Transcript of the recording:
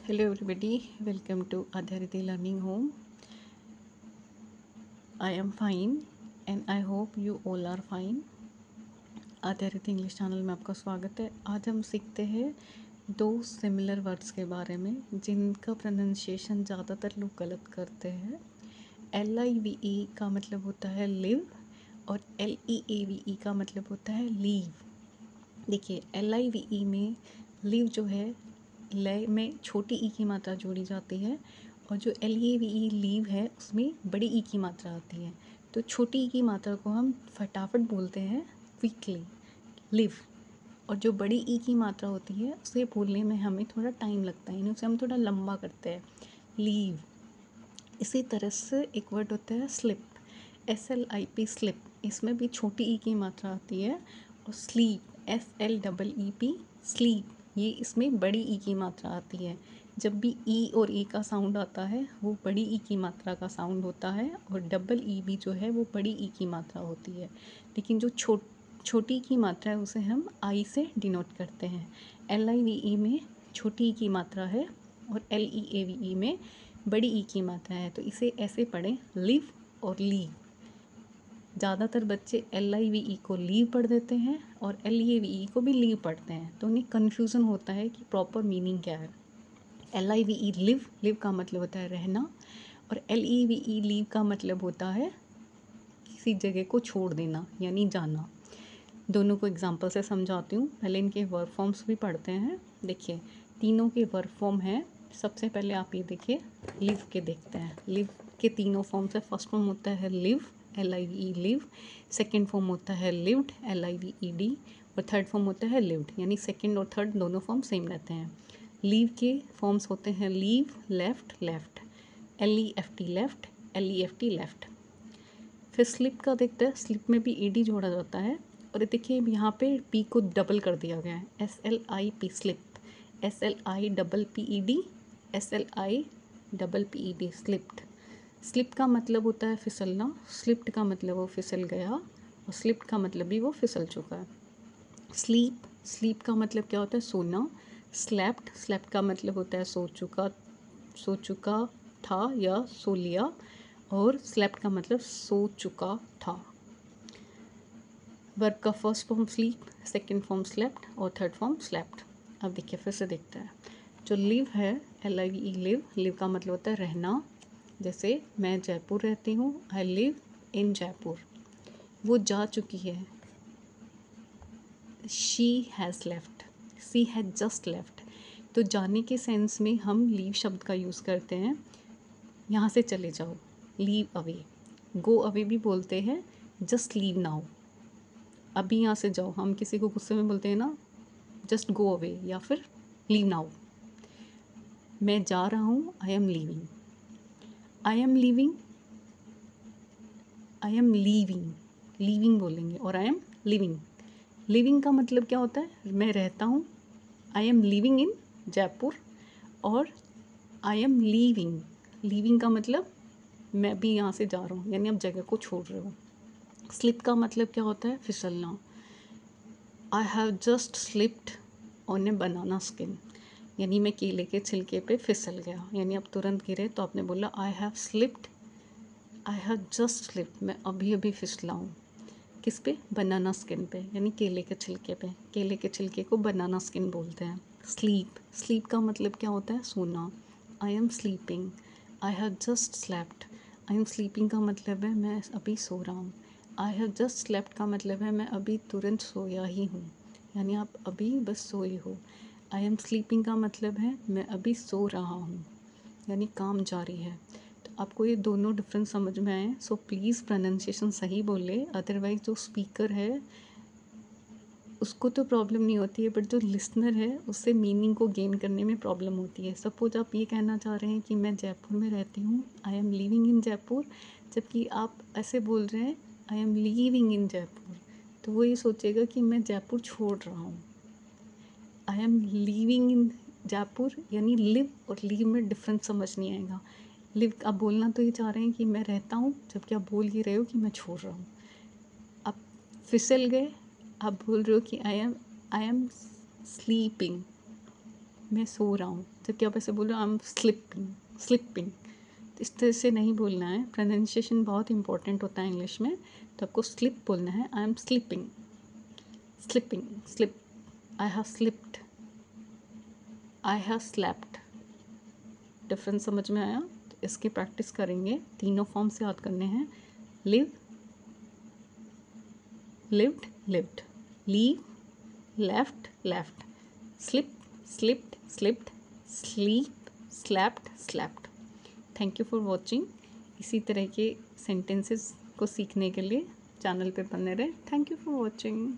Hello everybody, welcome to Adhariti Learning Home. I am fine and I hope you all are fine. आधारित English channel में आपका स्वागत है। आज हम सीखते हैं दो सिमिलर वर्ड्स के बारे में जिनका प्रोनाउंसिएशन ज़्यादातर लोग गलत करते हैं। LIVE का मतलब होता है लिव और LEAVE का मतलब होता है लीव। देखिए LIVE में लिव जो है लय में छोटी ई की मात्रा जोड़ी जाती है और जो LEVE लीव है उसमें बड़ी ई की मात्रा आती है। तो छोटी ई की मात्रा को हम फटाफट बोलते हैं क्विकली लिव, और जो बड़ी ई की मात्रा होती है उसे बोलने में हमें थोड़ा टाइम लगता है, यानी उसे हम थोड़ा लंबा करते हैं, लीव। इसी तरह से एक वर्ड होता है स्लिप, SLIP स्लिप, इसमें भी छोटी ई की मात्रा आती है। और स्लीप SLEEP स्लीप, ये इसमें बड़ी ई की मात्रा आती है। जब भी ई और ई का साउंड आता है वो बड़ी ई की मात्रा का साउंड होता है और डबल ई भी जो है वो बड़ी ई की मात्रा होती है। लेकिन जो छोटी की मात्रा है उसे हम आई से डिनोट करते हैं। LIVE में छोटी ई की मात्रा है और LEAVE में बड़ी ई की मात्रा है, तो इसे ऐसे पढ़ें लिव और लीव। ज़्यादातर बच्चे LIVE को लीव पढ़ देते हैं और LEAVE को भी लीव पढ़ते हैं, तो उन्हें कन्फ्यूज़न होता है कि प्रॉपर मीनिंग क्या है। LIVE लिव, लिव का मतलब होता है रहना, और LEVE लीव का मतलब होता है किसी जगह को छोड़ देना यानी जाना। दोनों को एग्जांपल से समझाती हूँ। पहले इनके वर्ब फॉर्म्स भी पढ़ते हैं। देखिए तीनों के वर्ब फॉर्म हैं। सबसे पहले आप ये देखिए लिव के देखते हैं। लिव के तीनों फॉर्म से फर्स्ट फॉर्म होता है live, LIVE live. Second form होता है लिव्ड, LIVED। और थर्ड फॉर्म होता है लिव्ड, यानी सेकंड और थर्ड दोनों फॉर्म सेम रहते हैं। लीव के फॉर्म्स होते हैं leave, left, left, LEFT left, LEFT left. फिर स्लिप का देखते हैं। स्लिप में भी ED जोड़ा जाता है, और देखिए यहाँ पे P को डबल कर दिया गया है, SLIP slip, SLIPPED, SLIPPED slipped. Slip का मतलब होता है फिसलना, स्लिप्ड का मतलब वो फिसल गया, और स्लिप्ड का मतलब भी वो फिसल चुका है। स्लीप, स्लीप का मतलब क्या होता है सोना। स्लेप्ट, स्लेप्ट का मतलब होता है सो चुका था या सो लिया, और स्लेप्ट का मतलब सो चुका था। वर्ब का first form sleep, second form slept और थर्ड फॉर्म स्लेप्ट। अब देखिए फिर से देखते हैं। जो लिव है LIVE लिव, लिव का मतलब होता है रहना। जैसे मैं जयपुर रहती हूँ, आई लिव इन जयपुर। वो जा चुकी है, she has left, she has just left. तो जाने के सेंस में हम लीव शब्द का यूज़ करते हैं। यहाँ से चले जाओ, लीव अवे। गो अवे भी बोलते हैं, जस्ट लीव नाउ, अभी यहाँ से जाओ। हम किसी को गुस्से में बोलते हैं ना, जस्ट गो अवे या फिर लीव नाउ। मैं जा रहा हूँ, I am leaving. I am leaving, I am leaving, leaving बोलेंगे, और आई एम लिविंग। लिविंग का मतलब क्या होता है, मैं रहता हूँ, I am living in Jaipur, और आई एम लीविंग, लीविंग का मतलब मैं भी यहाँ से जा रहा हूँ, यानी आप जगह को छोड़ रहे हो। स्लिप का मतलब क्या होता है फिसलना। I have just slipped on a banana skin, यानी मैं केले के छिलके पे फिसल गया, यानी आप तुरंत गिरे तो आपने बोला आई have slipped, I have just slipped, मैं अभी अभी फिसला हूँ। किस पे, बनाना स्किन पे, यानी केले के छिलके पे। केले के छिलके को बनाना स्किन बोलते हैं। स्लीप, स्लीप का मतलब क्या होता है सोना। I am sleeping, I have just slept, I am sleeping का मतलब है मैं अभी सो रहा हूँ। आई हैव जस्ट स्लेप्ट का मतलब है मैं अभी तुरंत सोया ही हूँ, यानी आप अभी बस सोए हो। आई एम स्लीपिंग का मतलब है मैं अभी सो रहा हूँ, यानी काम जारी है। तो आपको ये दोनों डिफरेंस समझ में आए, सो प्लीज़ प्रोनाउंसिएशन सही बोले, अदरवाइज़ जो स्पीकर है उसको तो प्रॉब्लम नहीं होती है, बट जो लिसनर है उससे मीनिंग को गेन करने में प्रॉब्लम होती है। सपोज आप ये कहना चाह रहे हैं कि मैं जयपुर में रहती हूँ, I am living in Jaipur, जबकि आप ऐसे बोल रहे हैं आई एम लीविंग इन जयपुर, तो वो ये सोचेगा कि मैं जयपुर छोड़ रहा हूँ। I am living in Jaipur यानी लिव और लीव में डिफरेंस समझ नहीं आएगा। लिव आप बोलना तो ये चाह रहे हैं कि मैं रहता हूँ, जबकि आप बोल ही रहे हो कि मैं छोड़ रहा हूँ। आप फिसल गए, आप बोल रहे हो कि आई एम स्लीपिंग, मैं सो रहा हूँ, तो क्या आप ऐसे बोलो आई एम स्लिपिंग, स्लिपिंग, इस तरह से नहीं बोलना है। प्रोनाउंसिएशन बहुत इंपॉर्टेंट होता है इंग्लिश में, तो आपको स्लिप बोलना है। I am slipping, slipping, slip, I have slipped, I have slept. Difference समझ में आया? तो इसकी प्रैक्टिस करेंगे, तीनों फॉर्म से याद करने हैं। Live, lived, lived, leave, left, left, slip, slipped, slipped, sleep, slapped, slapped. Thank you for watching. इसी तरह के सेंटेंसेस को सीखने के लिए चैनल पे बने रहे। Thank you for watching.